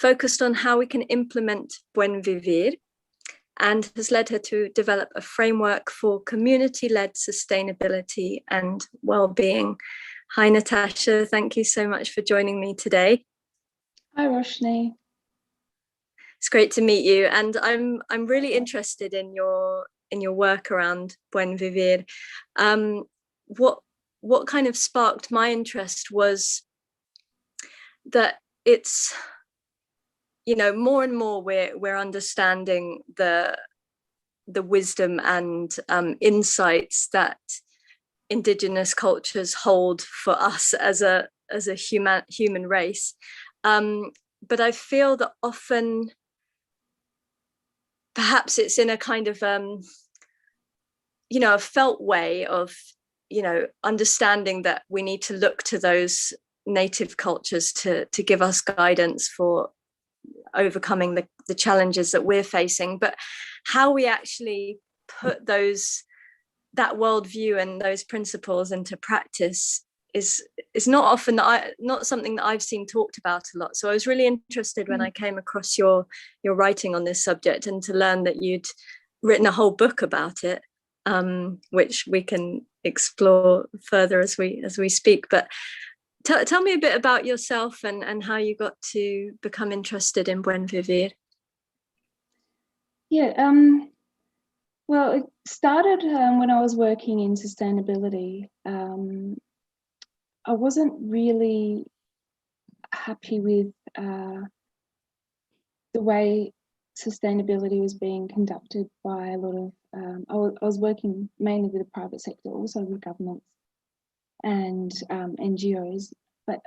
focused on how we can implement Buen Vivir, and has led her to develop a framework for community-led sustainability and well-being. Hi, Natasha. Thank you so much for joining me today. Hi, Roshni. It's great to meet you, and I'm really interested in your work around Buen Vivir. What kind of sparked my interest was that it's, you know, more and more we're understanding the wisdom and insights that Indigenous cultures hold for us as a human race, but I feel that often perhaps it's in a kind of a felt way of understanding that we need to look to those native cultures to give us guidance for overcoming the challenges that we're facing, but how we actually put that worldview and those principles into practice is not often not something that I've seen talked about a lot. So I was really interested when I came across your writing on this subject, and to learn that you'd written a whole book about it, which we can explore further as we speak. But tell me a bit about yourself and how you got to become interested in Buen Vivir. Yeah, well, it started when I was working in sustainability. I wasn't really happy with the way sustainability was being conducted by a lot of, I was working mainly with the private sector, also with governments and NGOs, but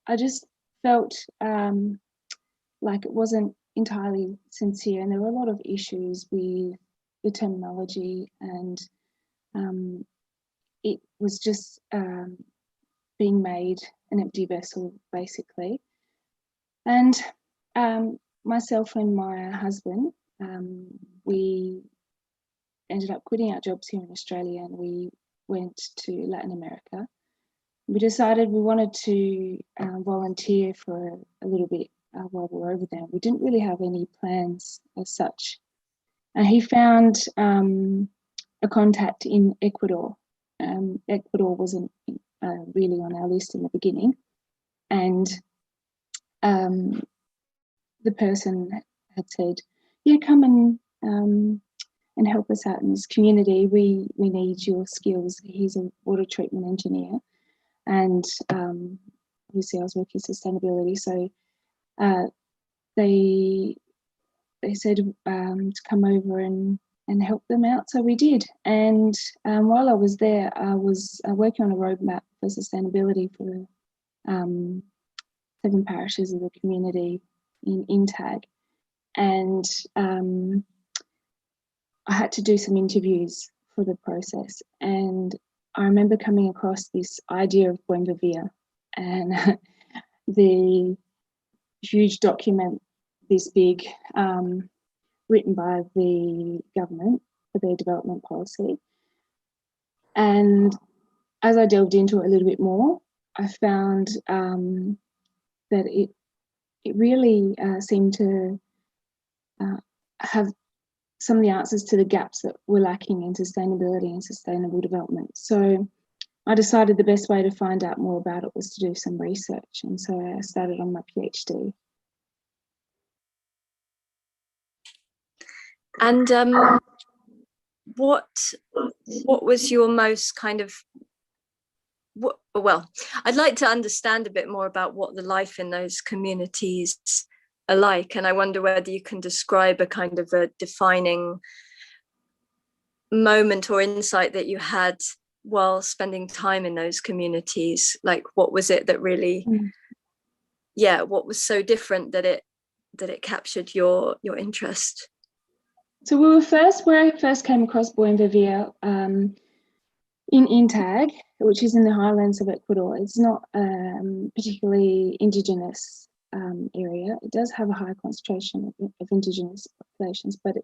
I just felt like it wasn't entirely sincere, and there were a lot of issues with the terminology, and it was just being made an empty vessel, basically. And myself and my husband, we ended up quitting our jobs here in Australia, and we went to Latin America. We decided we wanted to volunteer for a little bit while we were over there. We didn't really have any plans as such. And he found a contact in Ecuador. Ecuador wasn't really on our list in the beginning. And the person had said, yeah, come and help us out in this community. We need your skills. He's a water treatment engineer. And obviously I was working sustainability. So they said to come over and help them out. So we did. And while I was there, I was working on a roadmap for sustainability for 7 parishes of the community in INTAG. And I had to do some interviews for the process. And I remember coming across this idea of Buen Vivir and the huge document, this big, written by the government for their development policy. And as I delved into it a little bit more, I found that it really seemed to have some of the answers to the gaps that were lacking in sustainability and sustainable development. So I decided the best way to find out more about it was to do some research. And so I started on my PhD. And what was your most kind of, well, I'd like to understand a bit more about what the life in those communities are like. And I wonder whether you can describe a kind of a defining moment or insight that you had while spending time in those communities. Like, what was it that really, what was so different that it captured your interest? So where I first came across Buen Vivir in INTAG, which is in the highlands of Ecuador. It's not particularly Indigenous area. It does have a high concentration of Indigenous populations, but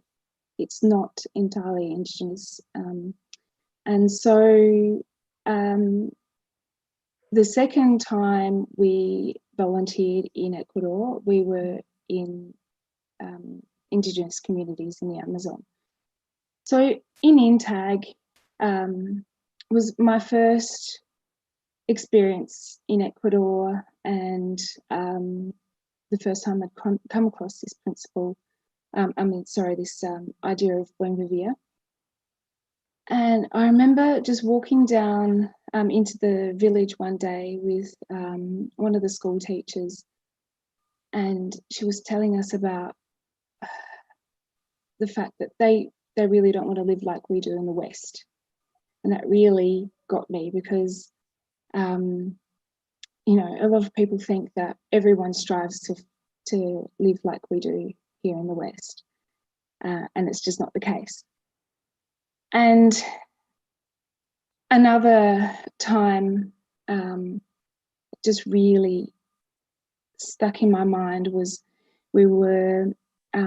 it's not entirely Indigenous. And so the second time we volunteered in Ecuador, we were in Indigenous communities in the Amazon. So in INTAG was my first experience in Ecuador, and the first time I'd come across this principle, this idea of Buen Vivir. And I remember just walking down into the village one day with one of the school teachers, and she was telling us about the fact that they really don't want to live like we do in the West. And that really got me, because you know, a lot of people think that everyone strives to live like we do here in the West, and it's just not the case. And another time just really stuck in my mind was we were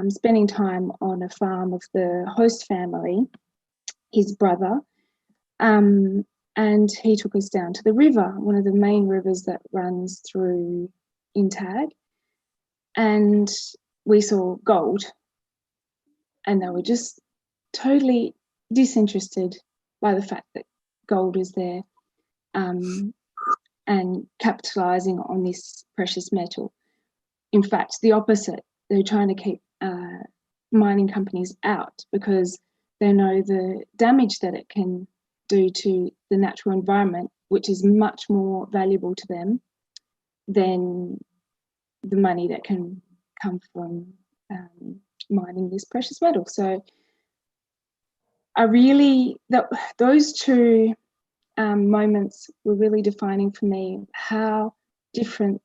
spending time on a farm of the host family, his brother, and he took us down to the river, one of the main rivers that runs through INTAG, and we saw gold, and they were just totally disinterested by the fact that gold is there, and capitalizing on this precious metal. In fact, the opposite. They're trying to keep mining companies out because they know the damage that it can do to the natural environment, which is much more valuable to them than the money that can come from mining this precious metal. So I really, those two moments were really defining for me how differently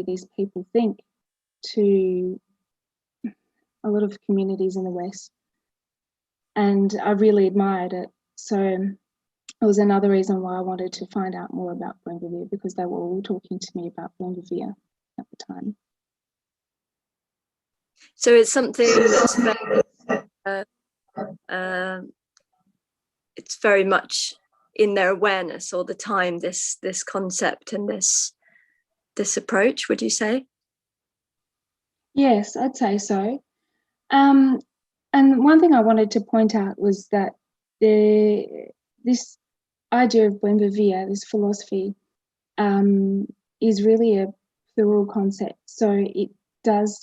these people think to a lot of communities in the West. And I really admired it. So it was another reason why I wanted to find out more about Buen Vivir, because they were all talking to me about Buen Vivir at the time. So it's something that's it's very much in their awareness all the time, this concept and this approach, would you say? Yes, I'd say so. And one thing I wanted to point out was that this idea of Buen Vivir, this philosophy, is really a plural concept. So it does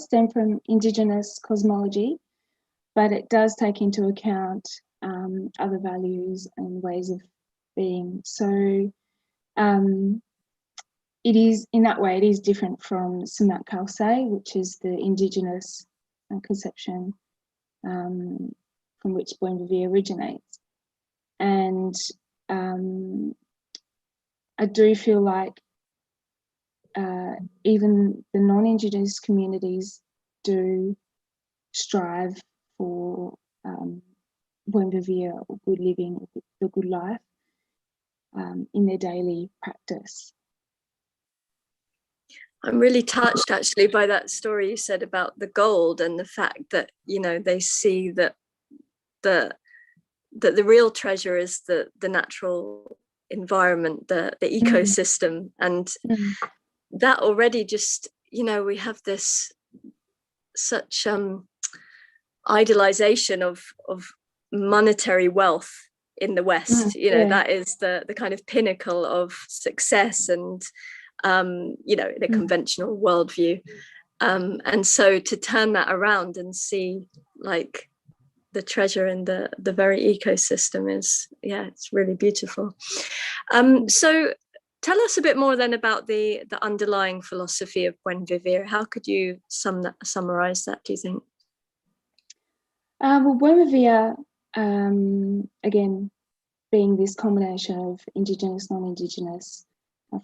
stem from Indigenous cosmology, but it does take into account other values and ways of being. So it is, in that way, it is different from Sumak Khalsa, which is the Indigenous conception from which Buen Vivir originates. And I do feel like even the non-Indigenous communities do strive for Buen Vivir, or good living, the good life, in their daily practice. I'm really touched actually by that story you said about the gold, and the fact that, you know, they see that the real treasure is the natural environment, the ecosystem, and that already just, you know, we have this such idolization of monetary wealth in the West. You know, that is the kind of pinnacle of success and you know, the conventional worldview, and so to turn that around and see like the treasure in the very ecosystem is, yeah, it's really beautiful. So tell us a bit more then about the underlying philosophy of Buen Vivir. How could you summarize that, do you think? Well, Buen Vivir, again, being this combination of Indigenous, non-Indigenous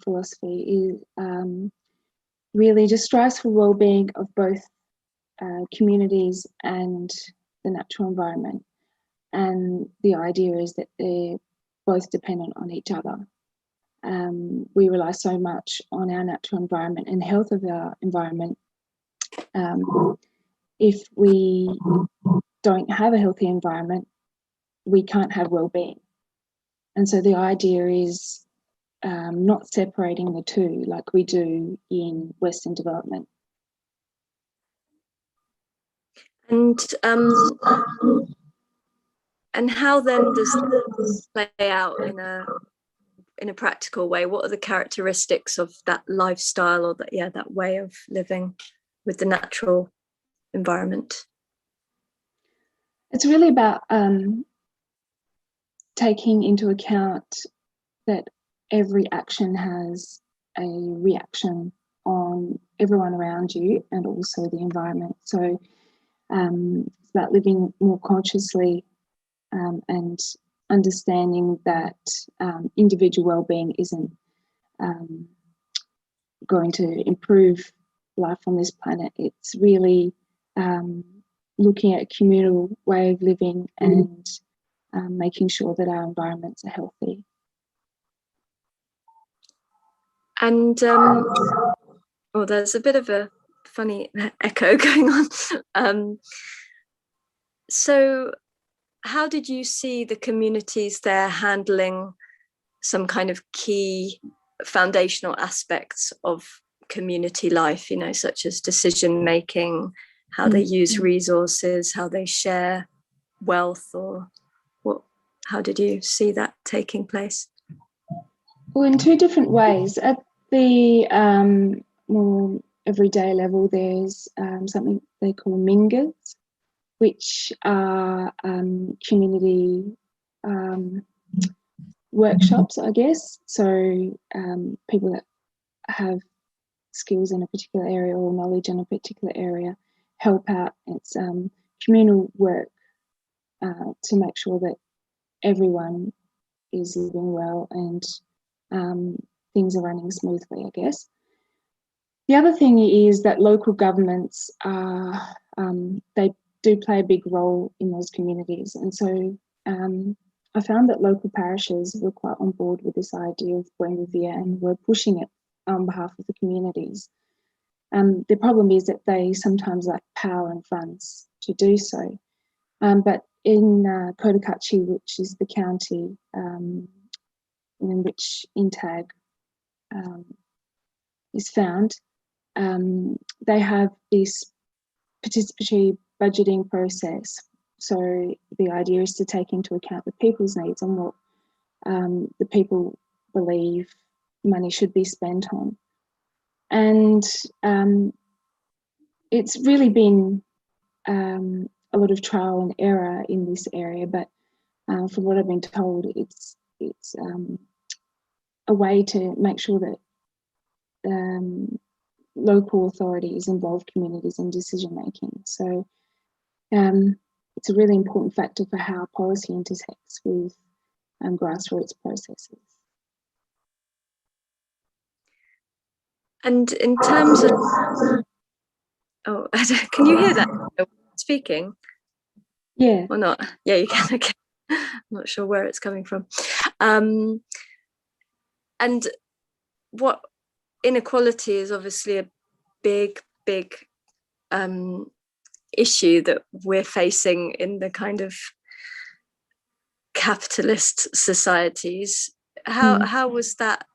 philosophy, is really just strives for well-being of both communities and the natural environment. And the idea is that they're both dependent on each other. We rely so much on our natural environment and health of our environment. If we don't have a healthy environment, we can't have well-being. And so the idea is not separating the two like we do in Western development. And how then does this play out in a practical way? What are the characteristics of that lifestyle, or that way of living with the natural environment? It's really about taking into account that every action has a reaction on everyone around you and also the environment. So it's about living more consciously and understanding that individual well-being isn't going to improve life on this planet. It's really looking at a communal way of living and making sure that our environments are healthy. And there's a bit of a funny echo going on. So how did you see the communities there handling some kind of key foundational aspects of community life, such as decision making, how they use resources, how they share wealth, or how did you see that taking place? Well, in two different ways. At the more everyday level, there's something they call mingas, which are community workshops, I guess. So people that have skills in a particular area or knowledge in a particular area help out. It's communal work to make sure that everyone is living well and things are running smoothly, I guess. The other thing is that local governments they do play a big role in those communities, and so I found that local parishes were quite on board with this idea of Buen Vivir and were pushing it on behalf of the communities. The problem is that they sometimes lack power and funds to do so. But in Cotacachi, which is the county in which INTAG is found, they have this participatory budgeting process. So the idea is to take into account the people's needs and what the people believe money should be spent on. And it's really been a lot of trial and error in this area, but from what I've been told, it's a way to make sure that local authorities involve communities in decision making. So it's a really important factor for how policy intersects with grassroots processes. And in terms of, can you hear that speaking? Yeah. Or not? Yeah, you can. Okay. I'm not sure where it's coming from. And what inequality is obviously a big issue that we're facing in the kind of capitalist societies. How was that?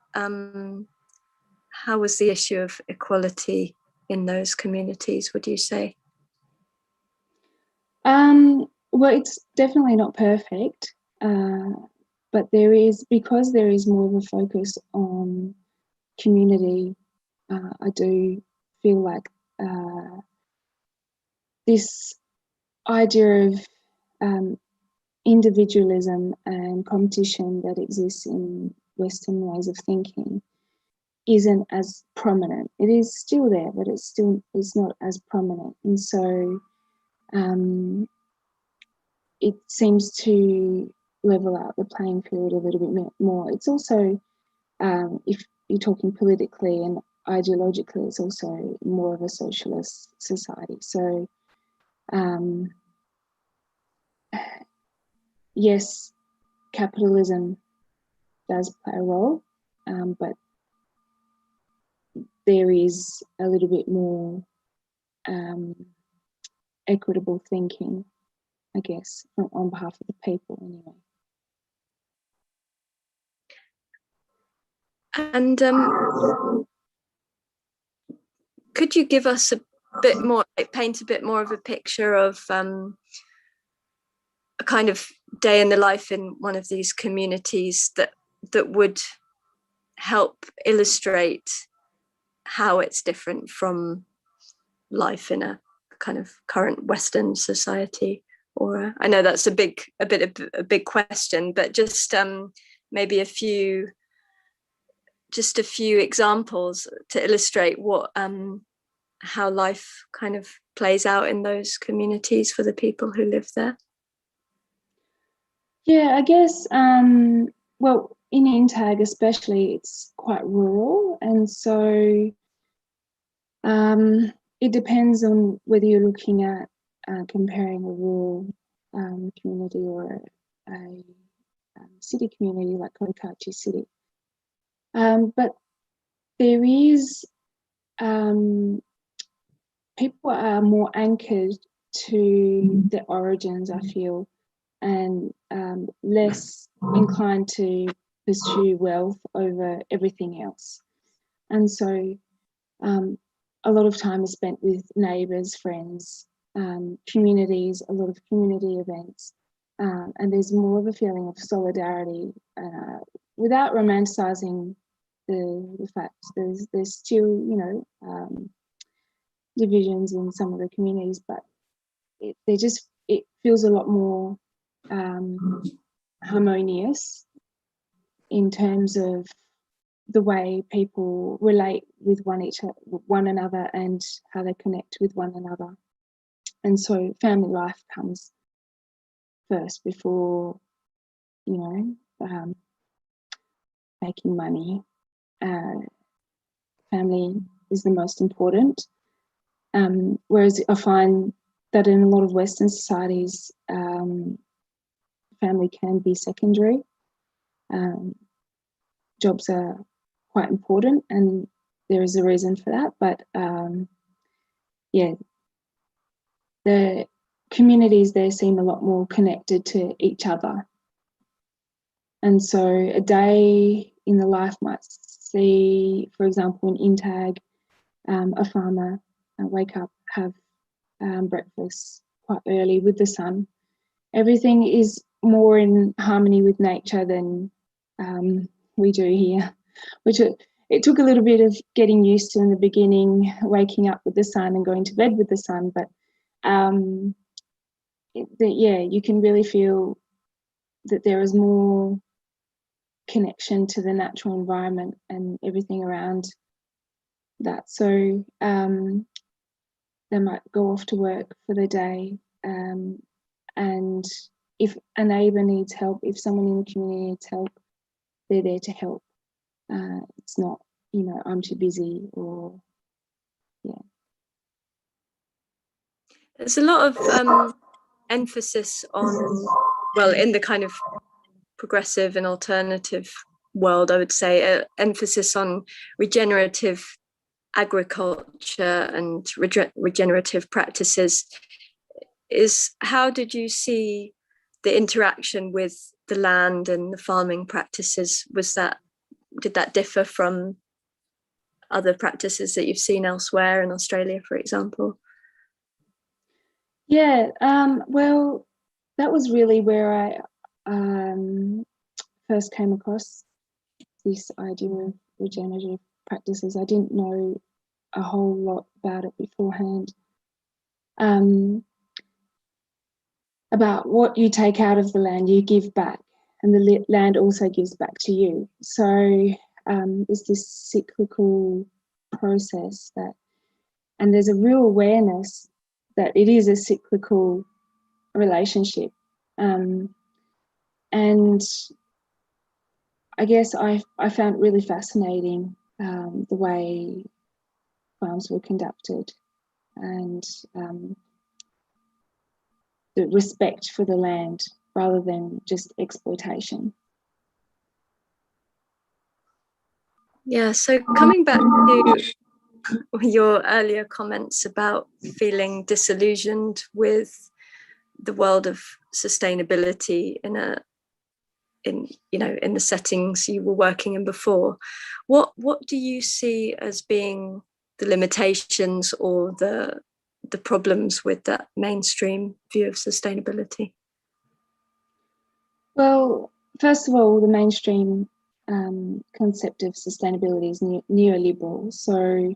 How was the issue of equality in those communities, would you say? Well, it's definitely not perfect, but because there is more of a focus on community, I do feel like this idea of individualism and competition that exists in Western ways of thinking isn't as prominent. It is still there, but it's not as prominent. And so it seems to level out the playing field a little bit more. It's also, if you're talking politically and ideologically, it's also more of a socialist society. So yes, capitalism does play a role, but there is a little bit more equitable thinking, I guess, on behalf of the people anyway. And could you give us a bit more, paint a bit more of a picture of a kind of day in the life in one of these communities that would help illustrate how it's different from life in a kind of current Western society? Or I know that's a big question, but just maybe a few examples to illustrate what how life kind of plays out in those communities for the people who live there. Yeah, I guess, well, in Intag especially, it's quite rural, and so it depends on whether you're looking at comparing a rural community or a city community like Kokachi City. But there is, people are more anchored to their origins, I feel, and less inclined to pursue wealth over everything else. And so a lot of time is spent with neighbours, friends, communities, a lot of community events, and there's more of a feeling of solidarity without romanticising the fact there's still, you know, divisions in some of the communities, but it feels a lot more harmonious in terms of the way people relate with one another and how they connect with one another. And so family life comes first before, you know, making money. Family is the most important. Whereas I find that in a lot of Western societies, family can be secondary. Jobs are quite important, and there is a reason for that. But yeah, the communities there seem a lot more connected to each other. And so a day in the life might see, for example, in Intag, a farmer wake up, have breakfast quite early with the sun. Everything is more in harmony with nature than we do here, which it took a little bit of getting used to in the beginning, waking up with the sun and going to bed with the sun. But yeah, you can really feel that there is more connection to the natural environment and everything around that. So they might go off to work for the day, and if a neighbour needs help, if someone in the community needs help, they're there to help. It's not, you know, I'm too busy, or yeah. There's a lot of emphasis on, well, in the kind of progressive and alternative world, I would say, emphasis on regenerative agriculture and regenerative practices. How did you see the interaction with the land and the farming practices? Did that differ from other practices that you've seen elsewhere in Australia, for example? Yeah, well, that was really where I first came across this idea of regenerative practices. I didn't know a whole lot about it beforehand. About what you take out of the land, you give back, and the land also gives back to you. So it's this cyclical process and there's a real awareness that it is a cyclical relationship. And I guess I found it really fascinating the way farms were conducted, and the respect for the land rather than just exploitation. Yeah, so coming back to your earlier comments about feeling disillusioned with the world of sustainability in a in in the settings you were working in before. What do you see as being the limitations or the problems with that mainstream view of sustainability? Well, first of all, the mainstream concept of sustainability is neoliberal. So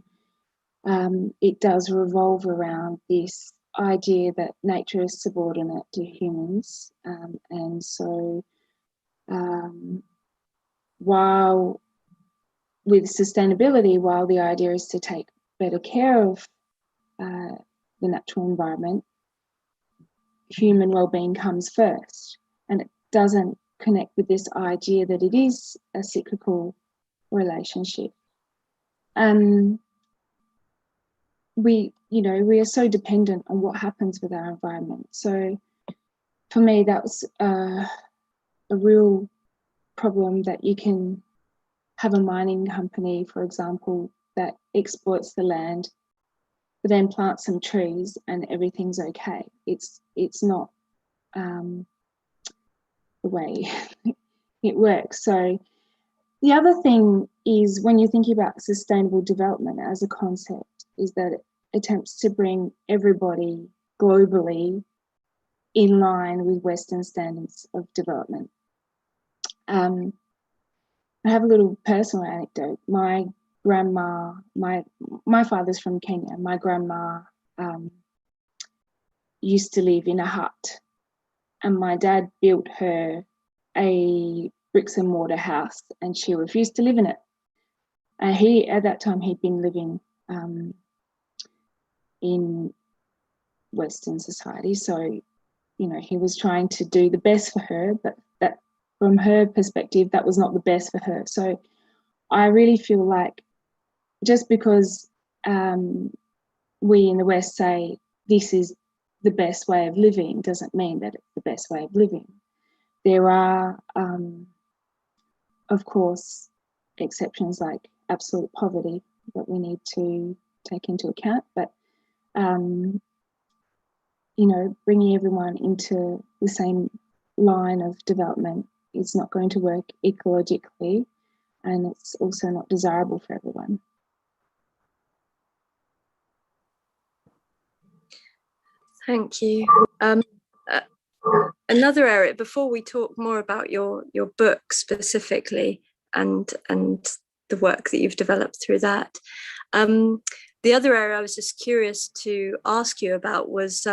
it does revolve around this idea that nature is subordinate to humans. And so while with sustainability, while the idea is to take better care of the natural environment, human well-being comes first, and it doesn't connect with this idea that it is a cyclical relationship. We are so dependent on what happens with our environment. So for me, that was a real problem, that you can have a mining company, for example, that exploits the land, but then plants some trees and everything's okay. It's not the way it works. So the other thing is, when you're thinking about sustainable development as a concept, is that it attempts to bring everybody globally in line with Western standards of development. I have a little personal anecdote. My grandma, my father's from Kenya. My grandma used to live in a hut, and my dad built her a bricks and mortar house, and she refused to live in it. And at that time, he'd been living in Western society, so he was trying to do the best for her, but that, from her perspective, that was not the best for her. So I really feel like, just because we in the West say this is the best way of living, doesn't mean that it's the best way of living. There are, of course, exceptions like absolute poverty that we need to take into account, but bringing everyone into the same line of development is not going to work ecologically, and it's also not desirable for everyone. Thank you. Another area, before we talk more about your book specifically and the work that you've developed through that, the other area I was just curious to ask you about was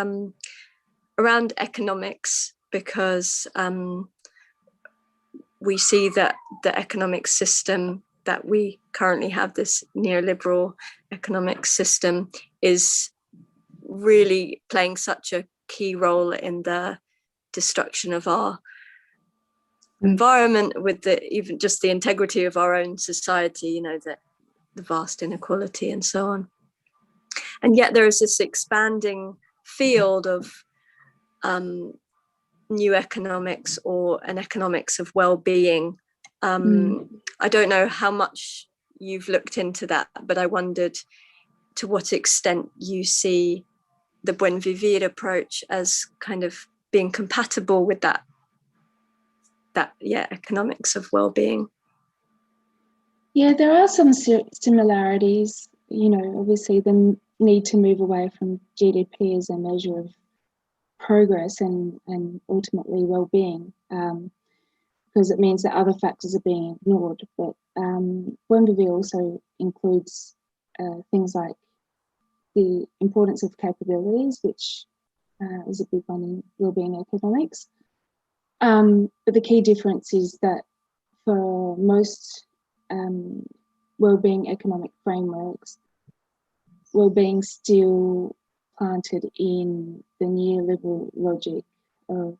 around economics, because we see that the economic system that we currently have, this neoliberal economic system, is really playing such a key role in the destruction of our environment, with even just the integrity of our own society, the vast inequality and so on. And yet there is this expanding field of new economics, or an economics of well-being. I don't know how much you've looked into that, but I wondered to what extent you see the Buen Vivir approach as kind of being compatible with that economics of well-being. Yeah, there are some similarities. Obviously the need to move away from GDP as a measure of progress and ultimately well-being, because it means that other factors are being ignored. But Buen Vivir also includes things like the importance of capabilities, which is a big one in well-being economics. But the key difference is that for most well-being economic frameworks, well-being still planted in the neoliberal logic of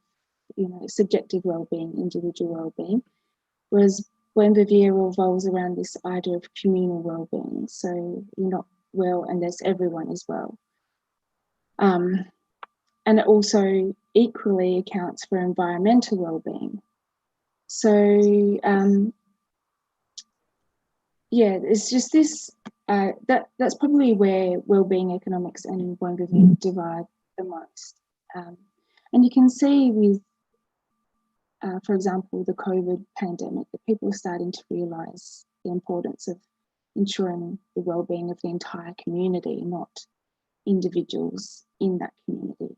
subjective well-being, individual well-being, whereas Buen Vivir revolves around this idea of communal well-being. So you're not well unless everyone is well. And it also equally accounts for environmental well-being. So it's just this, that's probably where well-being economics and Buen Vivir divide the most. And you can see with for example, the COVID pandemic, that people are starting to realise the importance of ensuring the well-being of the entire community, not individuals in that community.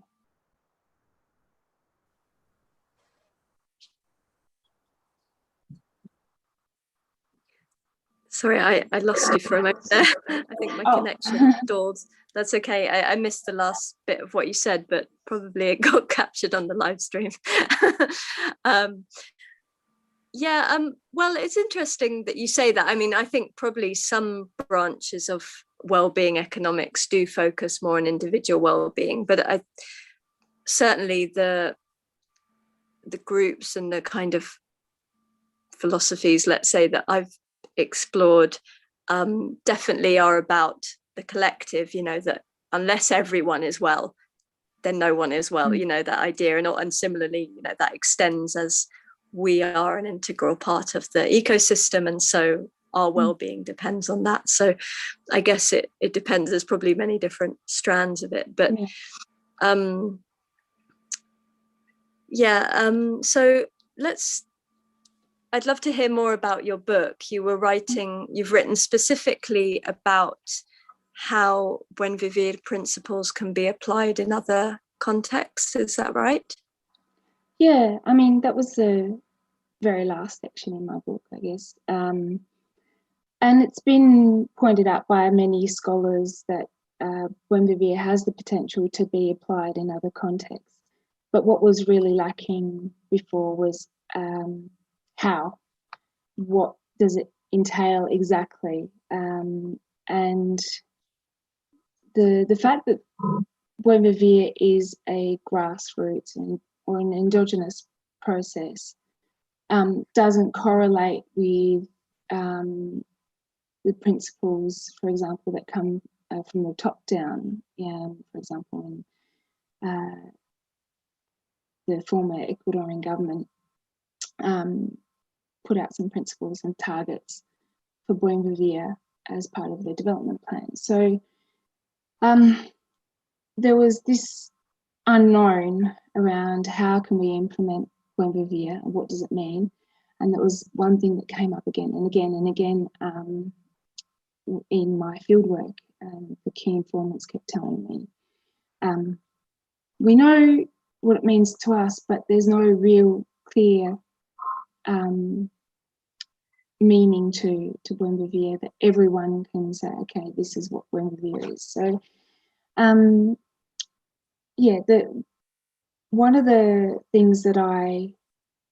Sorry, I lost you for a moment there. I think my connection stalled. That's okay. I missed the last bit of what you said, but probably it got captured on the live stream. Well, it's interesting that you say that. I mean, I think probably some branches of well-being economics do focus more on individual well-being, but certainly the groups and the kind of philosophies, let's say, that I've explored definitely are about the collective, you know, that unless everyone is well, then no one is well, you know, that idea. And similarly, you know, that extends as we are an integral part of the ecosystem, and so our well-being depends on that. So I guess it depends. There's probably many different strands of it, but so I'd love to hear more about your book. You've written specifically about how Buen Vivir principles can be applied in other contexts. Is that right? Yeah, I mean, that was the very last section in my book, I guess. And it's been pointed out by many scholars that Buen Vivir has the potential to be applied in other contexts. But what was really lacking before was how. What does it entail exactly? And the fact that Buen Vivir is a grassroots or an endogenous process doesn't correlate with the principles, for example, that come from the top down. For example, in the former Ecuadorian government put out some principles and targets for Buen Vivir as part of their development plan. So there was this unknown around how can we implement Buen Vivir and what does it mean? And that was one thing that came up again and again and again in my fieldwork. The key informants kept telling me, we know what it means to us, but there's no real clear meaning to Buen Vivir that everyone can say, okay, this is what Buen Vivir is. So one of the things that I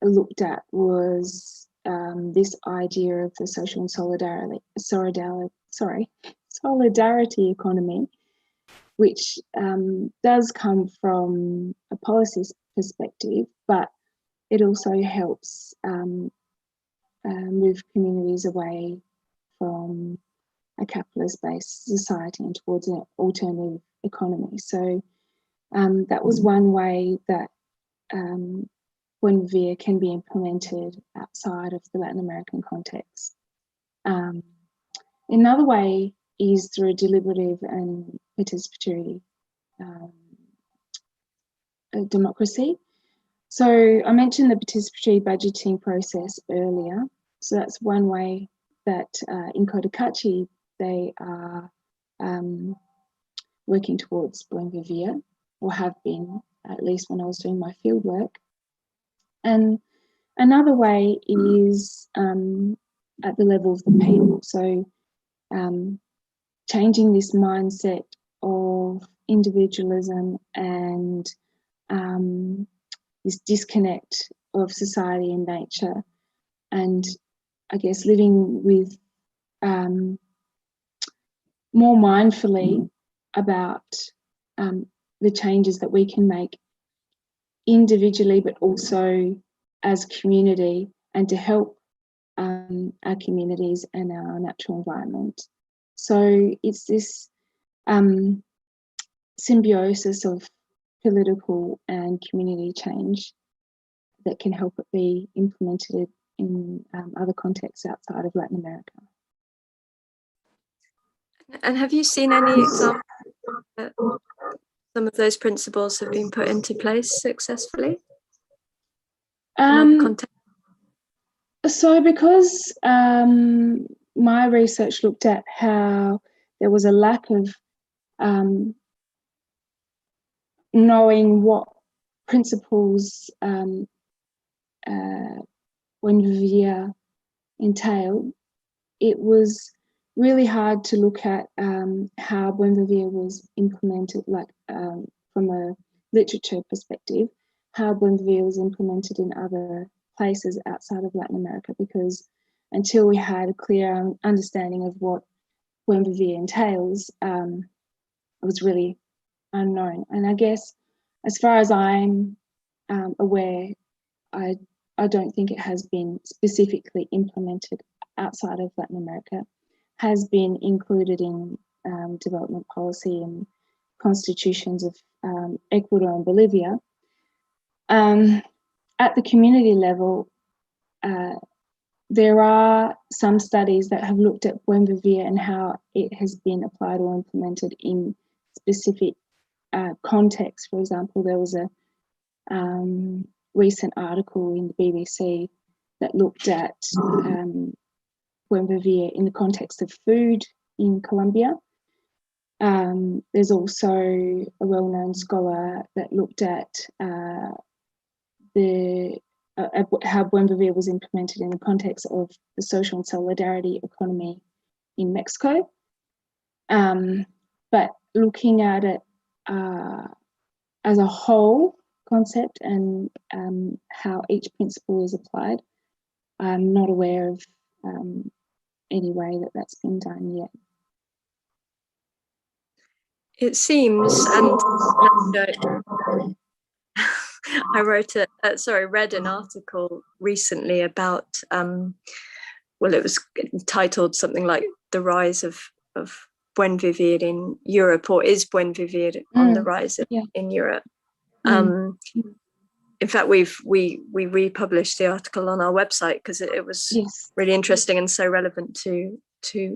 looked at was this idea of the social and solidarity economy, which does come from a policy perspective, but it also helps move communities away from a capitalist-based society and towards an alternative economy. So that was one way that Buen Vivir can be implemented outside of the Latin American context. Another way is through a deliberative and participatory democracy. So I mentioned the participatory budgeting process earlier. So that's one way that in Cotacachi they are working towards Buen Vivir, or have been, at least when I was doing my field work. And another way is at the level of the people. So changing this mindset of individualism and this disconnect of society and nature, and I guess living with more mindfully about the changes that we can make individually, but also as a community, and to help our communities and our natural environment. So it's this symbiosis of political and community change that can help it be implemented in other contexts outside of Latin America. And have you seen any examples that some of those principles have been put into place successfully? another context? So because my research looked at how there was a lack of knowing what principles Bougainvillea entailed, it was really hard to look at how Bougainvillea was implemented, like from a literature perspective, how Bougainvillea was implemented in other places outside of Latin America, because until we had a clear understanding of what Bougainvillea entails, it was really unknown. And I guess as far as I'm aware, I don't think it has been specifically implemented outside of Latin America, has been included in development policy and constitutions of Ecuador and Bolivia. At the community level, there are some studies that have looked at Bougainvillea and how it has been applied or implemented in specific contexts. For example, there was a recent article in the BBC that looked at Bougainvillea in the context of food in Colombia. There's also a well-known scholar that looked at how Bougainvillea was implemented in the context of the social and solidarity economy in Mexico. But looking at it as a whole concept and how each principle is applied, I'm not aware of any way that that's been done yet. It seems, and I read an article recently about, well, it was titled something like "The Rise of Bougainvillea in Europe," or "Is Bougainvillea on the rise in Europe?" In fact, we republished the article on our website because it was really interesting and so relevant to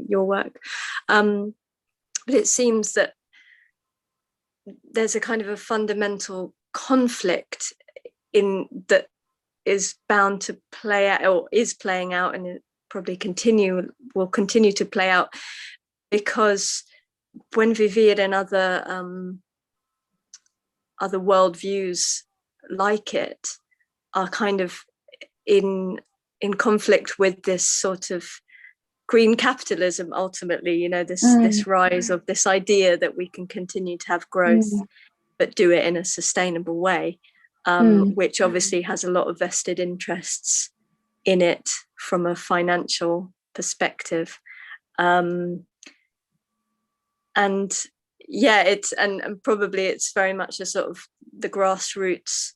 your work. But it seems that there's a kind of a fundamental conflict that is bound to play out, or is playing out, and it probably will continue to play out, because Bougainvillea and other worldviews like it are kind of in conflict with this sort of green capitalism. Ultimately, this rise of this idea that we can continue to have growth but do it in a sustainable way, which obviously has a lot of vested interests in it from a financial perspective. And probably it's very much a sort of the grassroots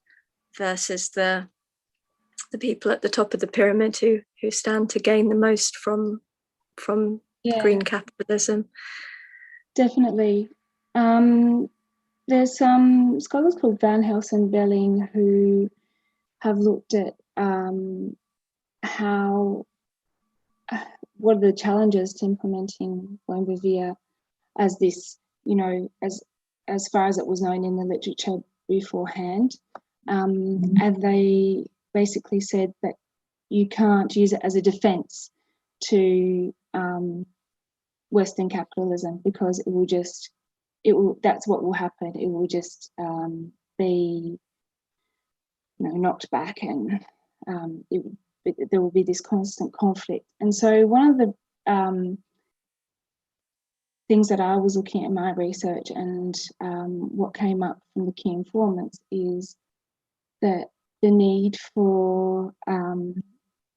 versus the people at the top of the pyramid who stand to gain the most from green capitalism. Definitely. There's some scholars called Van Helsen Belling who have looked at what are the challenges to implementing Bougainvillea as this, as far as it was known in the literature beforehand. And they basically said that you can't use it as a defense to Western capitalism, because that's what will happen. It will just be knocked back, and there will be this constant conflict. And so one of the things that I was looking at in my research, and what came up from the key informants, is that the need for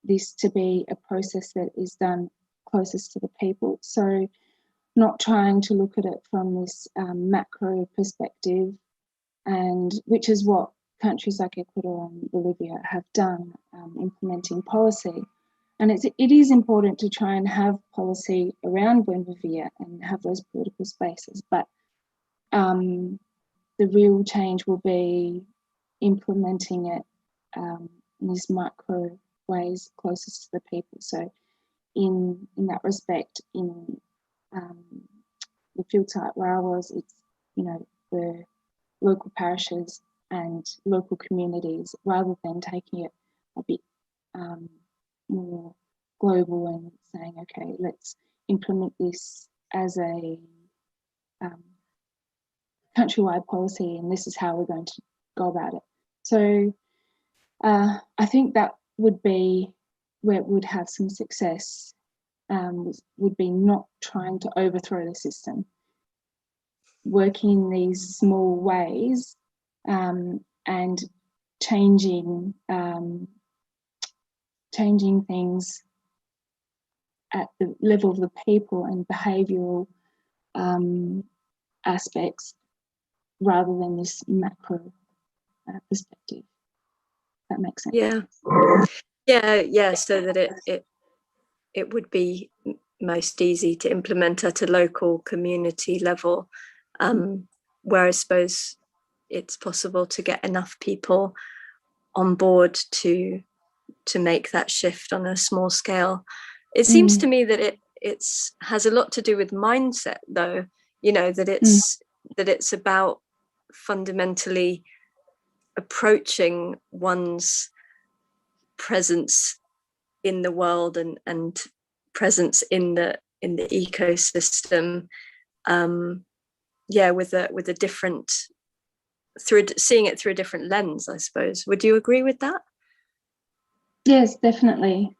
this to be a process that is done closest to the people. So not trying to look at it from this macro perspective, and which is what countries like Ecuador and Bolivia have done, implementing policy. And it is important to try and have policy around Bougainvillea and have those political spaces, but the real change will be implementing it in these micro ways closest to the people. So in that respect, in the field site where I was, it's the local parishes and local communities, rather than taking it a bit more global and saying, okay, let's implement this as a countrywide policy, and this is how we're going to go about it. So I think that would be where it would have some success, would be not trying to overthrow the system, working in these small ways, and changing things at the level of the people and behavioural aspects, rather than this macro perspective. That makes sense. Yeah. So that it would be most easy to implement at a local community level, where I suppose it's possible to get enough people on board to make that shift on a small scale. It seems to me that it has a lot to do with mindset, though, that it's about fundamentally approaching one's presence in the world and presence in the ecosystem, with a different, seeing it through a different lens, I suppose. Would you agree with that? Yes, definitely.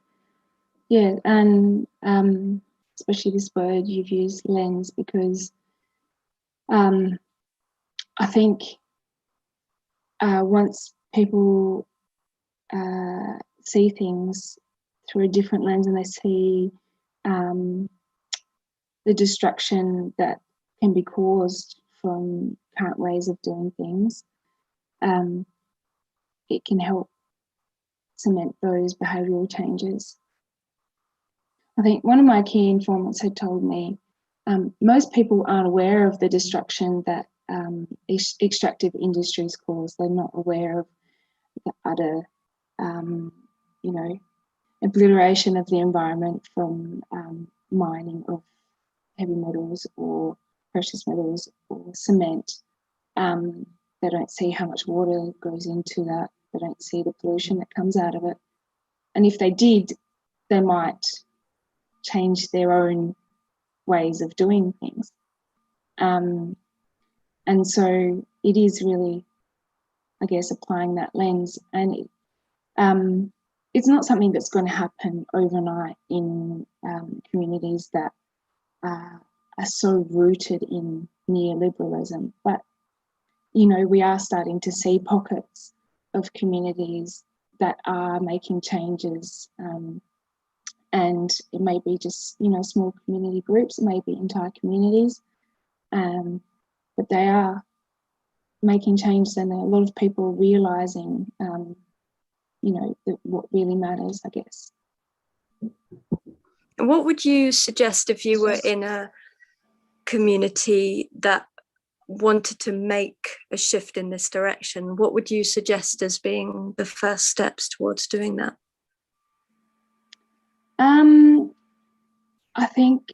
Yeah, and especially this word you've used, lens, because I think once people see things through a different lens, and they see the destruction that can be caused from current ways of doing things, it can help cement those behavioural changes. I think one of my key informants had told me most people aren't aware of the destruction that extractive industries cause. They're not aware of the utter, obliteration of the environment from mining of heavy metals or precious metals or cement. They don't see how much water goes into that. They don't see the pollution that comes out of it. And if they did, they might change their own ways of doing things. And so it is really, I guess, applying that lens. And it's not something that's going to happen overnight in communities that are so rooted in neoliberalism. But, we are starting to see pockets of communities that are making changes. And it may be just, small community groups, it may be entire communities, but they are making changes, and a lot of people are realising, what really matters, I guess. And what would you suggest if you were in a community that wanted to make a shift in this direction? What would you suggest as being the first steps towards doing that? I think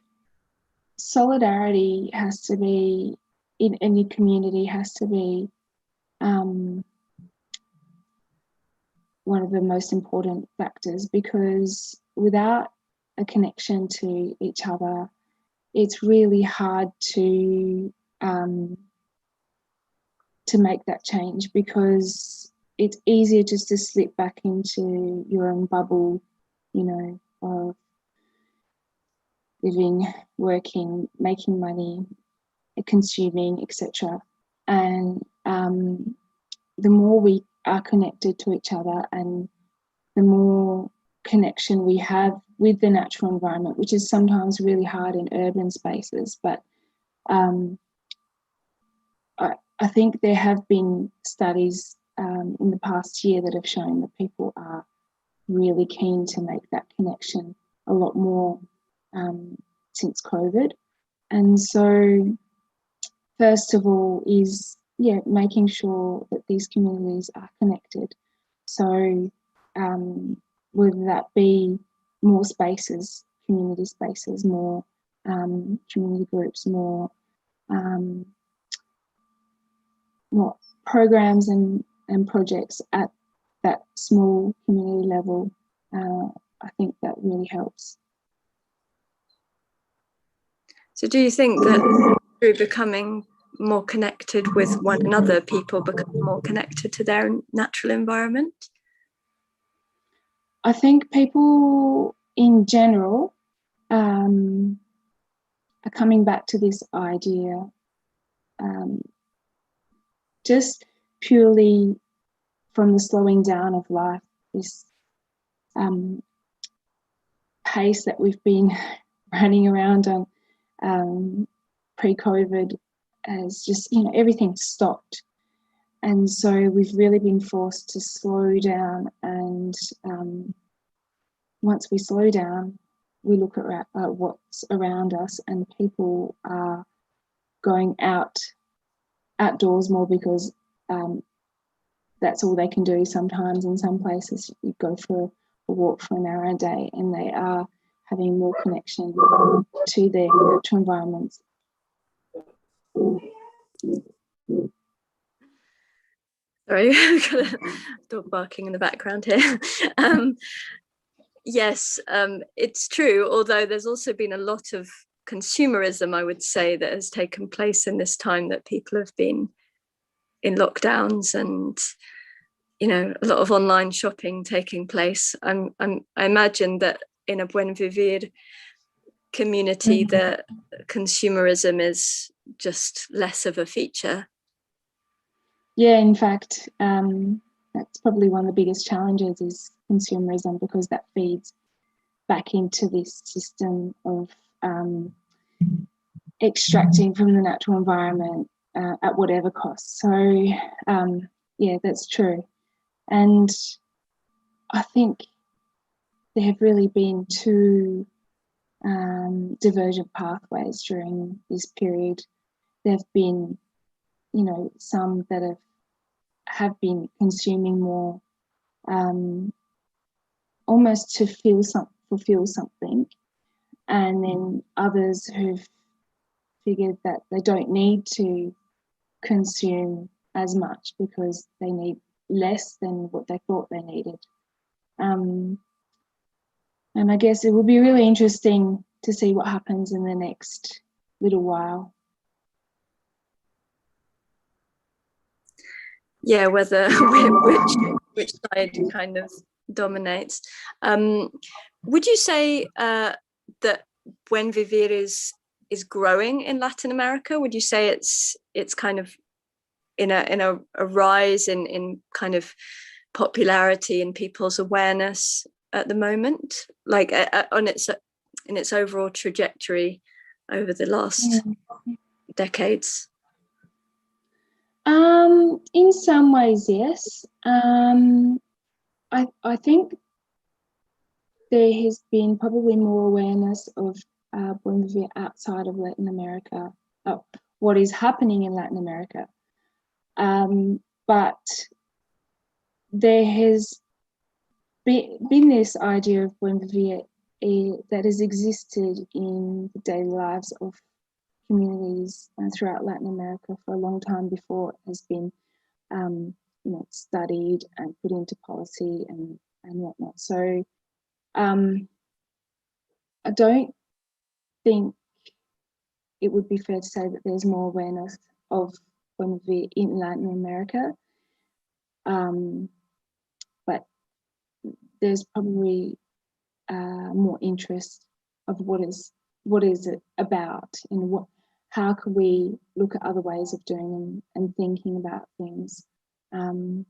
solidarity has to be, in any community, has to be one of the most important factors, because without a connection to each other, it's really hard to make that change, because it's easier just to slip back into your own bubble, of living, working, making money, consuming, etc. And the more we are connected to each other, and the more connection we have with the natural environment, which is sometimes really hard in urban spaces, but I think there have been studies in the past year that have shown that people are really keen to make that connection a lot more since COVID. And so first of all is, making sure that these communities are connected. So whether that be more spaces, community spaces, more community groups, more programs and projects at that small community level, I think that really helps. So do you think that through becoming more connected with one another, people become more connected to their natural environment? I think people in general are coming back to this idea just purely from the slowing down of life, this pace that we've been running around on pre-COVID has just, everything stopped. And so we've really been forced to slow down, and once we slow down, we look at what's around us, and people are going outdoors more because that's all they can do sometimes. In some places, you go for a walk for an hour a day, and they are having more connection to their natural environments. Sorry, I've got a dog barking in the background here. Yes, it's true, although there's also been a lot of consumerism, I would say, that has taken place in this time that people have been in lockdowns, and a lot of online shopping taking place. I imagine that in a Buen Vivir community, the consumerism is just less of a feature. Yeah, in fact, that's probably one of the biggest challenges is consumerism, because that feeds back into this system of extracting from the natural environment at whatever cost. So, yeah, that's true. And I think there have really been two divergent pathways during this period. There have been, some that have been consuming more almost to fulfill something, and then others who've figured that they don't need to consume as much because they need less than what they thought they needed. And I guess it will be really interesting to see what happens in the next little while. Yeah, whether which side kind of dominates. Would you say that Buen Vivir is growing in Latin America? Would you say it's kind of in a rise in kind of popularity and people's awareness at the moment, like in its overall trajectory over the last decades? In some ways, yes. I think there has been probably more awareness of Buen Vivir outside of Latin America, what is happening in Latin America. But there has been this idea of Buen Vivir that has existed in the daily lives of communities throughout Latin America for a long time before it has been studied and put into policy and whatnot. So I don't think it would be fair to say that there's more awareness of Buen Vivir in Latin America, but there's probably more interest of what is it about, and how can we look at other ways of doing and thinking about things, and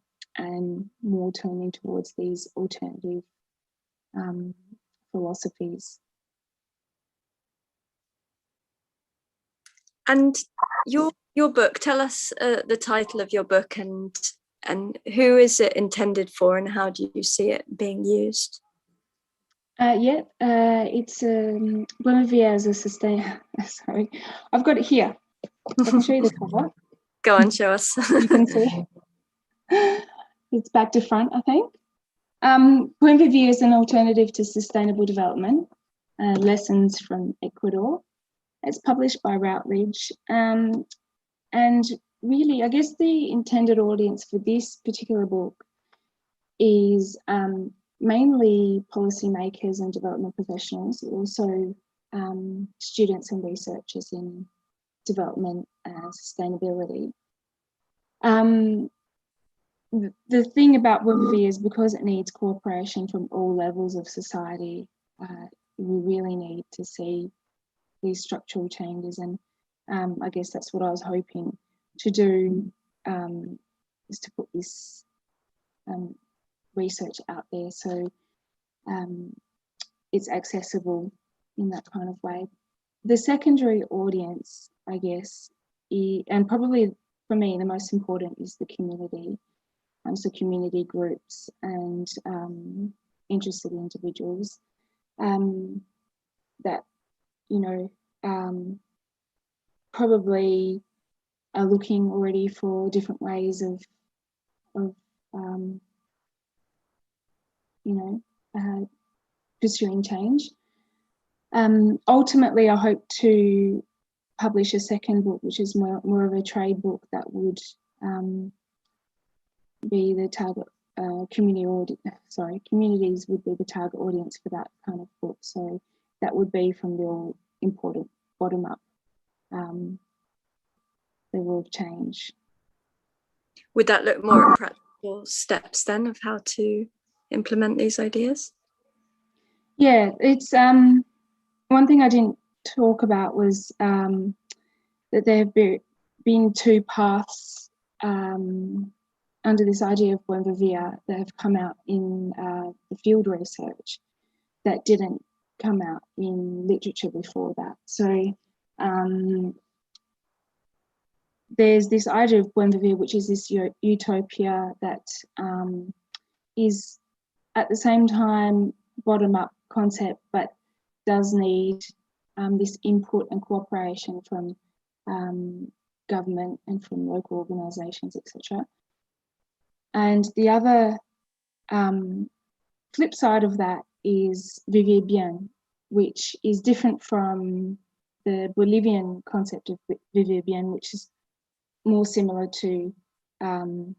more turning towards these alternative philosophies. And your book, tell us the title of your book, and who is it intended for, and how do you see it being used? It's Buen Vivir as a sorry, I've got it here. I can show you the cover. Go on, show us. You can see. It's back to front, I think. Buen Vivir is an alternative to sustainable development, lessons from Ecuador. It's published by Routledge. And really, I guess the intended audience for this particular book is mainly policymakers and development professionals, also students and researchers in development and sustainability. The thing about Bougainville is because it needs cooperation from all levels of society, we really need to see these structural changes, and I guess that's what I was hoping to do, is to put this research out there so it's accessible in that kind of way. The secondary audience, I guess, and probably for me the most important, is the community. So community groups and interested individuals that, you know, probably are looking already for different ways of you know, pursuing change. Ultimately, I hope to publish a second book, which is more of a trade book that would be the target communities would be the target audience for that kind of book. So that would be from the all important bottom up level of change. Would that look more at practical steps then of how to implement these ideas? Yeah, it's one thing I didn't talk about was that there have been two paths under this idea of buen vivir that have come out in the field research that didn't come out in literature before that. So there's this idea of buen vivir, which is this utopia that is at the same time bottom-up concept, but does need this input and cooperation from government and from local organisations, etc. And the other flip side of that is vivre bien, which is different from the Bolivian concept of vivre bien, which is more similar to buen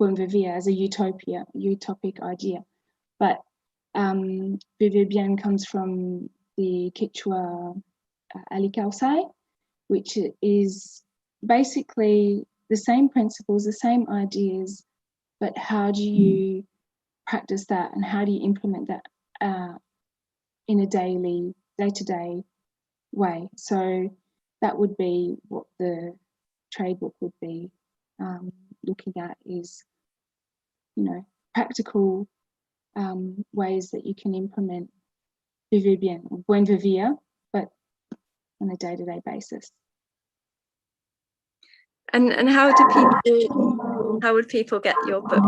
vivir as a utopic idea. But vivre bien comes from the Quechua Alicaucay, which is basically the same principles, the same ideas, but how do you practice that and how do you implement that in a day-to-day way? So that would be what the trade book would be looking at, is, you know, practical ways that you can implement vivre bien, or buen vivir, but on a day-to-day basis. And how would people get your book?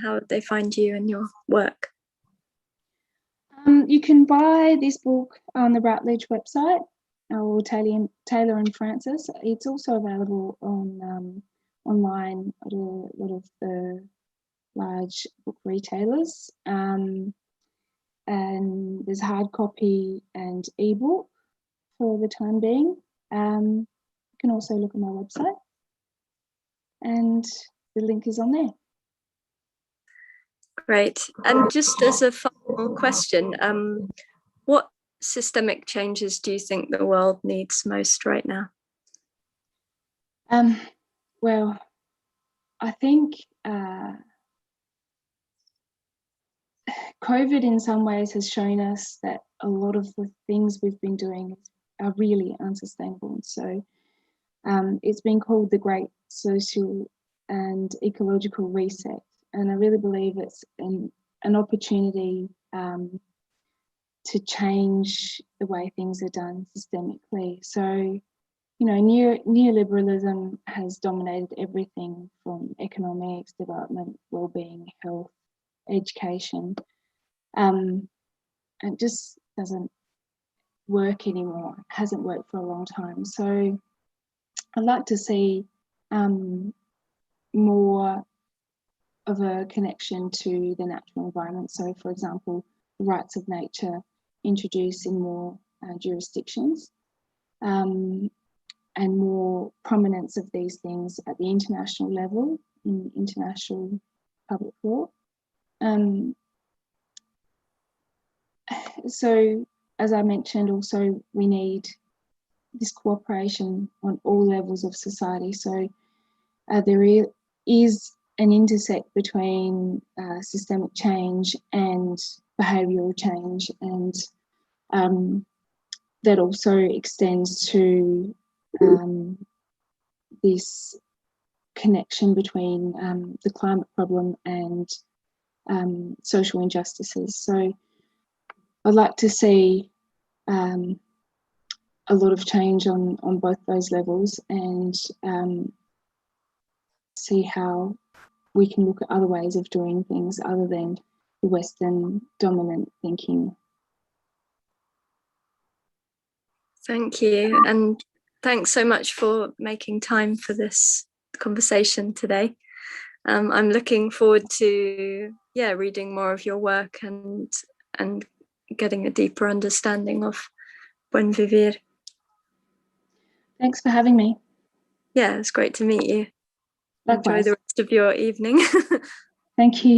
How would they find you and your work? You can buy this book on the Routledge website, or Taylor and Francis. It's also available on online at a lot of the large book retailers. And there's hard copy and ebook for the time being. You can also look at my website, and the link is on there. Great. And just as a final question, what systemic changes do you think the world needs most right now? Well, I think COVID in some ways has shown us that a lot of the things we've been doing are really unsustainable. So it's been called the Great Social and Ecological Reset. And I really believe it's an opportunity to change the way things are done systemically. So, you know, neoliberalism has dominated everything from economics, development, well-being, health, education. It just doesn't work anymore. It hasn't worked for a long time. So I'd like to see more of a connection to the natural environment. So, for example, the rights of nature introduced in more jurisdictions, and more prominence of these things at the international level, in international public law. So, as I mentioned, also we need this cooperation on all levels of society. So there is an intersect between systemic change and behavioural change, and that also extends to this connection between the climate problem and social injustices. So I'd like to see a lot of change on both those levels, and see how we can look at other ways of doing things other than the Western dominant thinking. Thank you, and thanks so much for making time for this conversation today. I'm looking forward to reading more of your work and getting a deeper understanding of Buen Vivir. Thanks for having me. Yeah, it's great to meet you. Likewise. Enjoy the rest of your evening. Thank you.